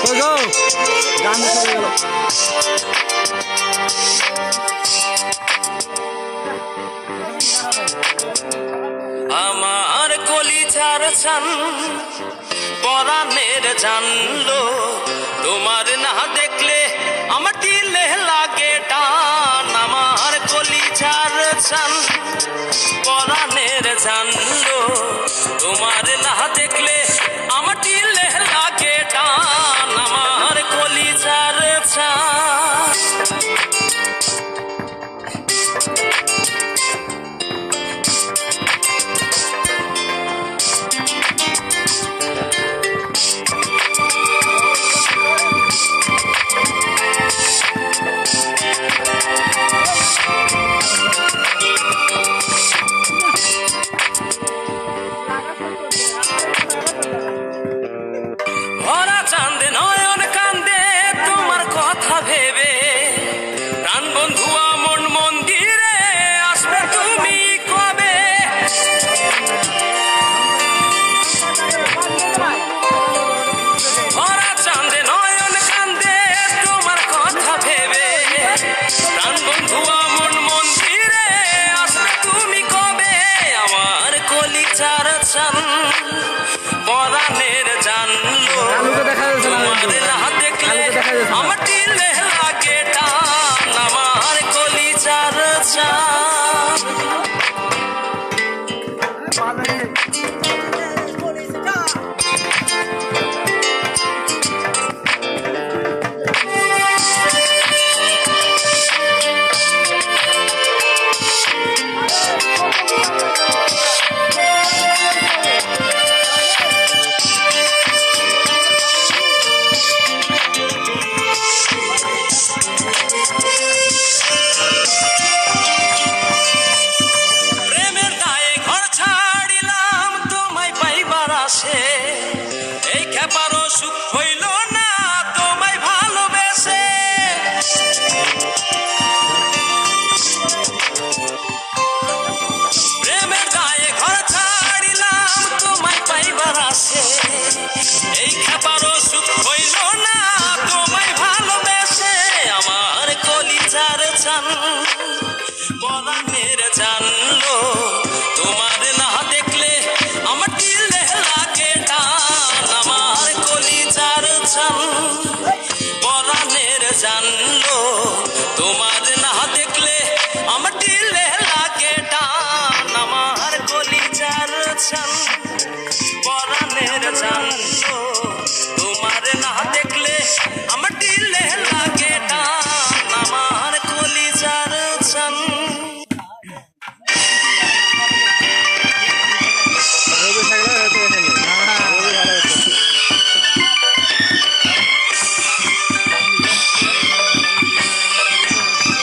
কই গো গান শুরু হয়ে গেল। আমার কলিজার চান পরাণের জানলো, তোমার না দেখলে আমার দিলে লাগে টান। আমার কলিজার চান পরাণের জানলো, তোমার না দেখলে আমার দিলে লাগে টান। আমার কলিজার চান ভরা চাঁদ নয়ন কান্দে তোমার কথা ভেবে, প্রাণ বন্ধু মন মন্দিরে আসবে তুমি কবে। ভরা চাঁদ নয়ন কান্দে তোমার কথা ভেবে, প্রাণ বন্ধু মন মন্দিরে আসবে তুমি কবে। আমার কলিজার চান পরাণের জানলো, তোমার না দেখলে আমার দিলে লাগে টান। আমার কলিজার চান প্রেমের দায়ে ঘর ছাড়িলাম তোমায় পাইবার আসে, এই খেপারও সুখ হইল না তোমায় ভালোবেসে। প্রেমের দায়ে ঘর ছাড়িলাম তোমায় পাইবার আসে, এই খেপারও সুখ হইল না তোমায় ভালোবেসে। আমার কলিজার চান পরাণের জানলো, তোমার না দেখলে আমার দিলে লাগে টান। আমার কলিজার চান পরাণের জানলো, তোমার না দেখলে আমার দিলে লাগে টান। আমার কলিজার চান পরাণের জানলো, তোমার না দেখলে আমার দিলে লাগে টান। আমার কলিজার চান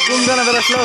কোন গানে বেরোসলো?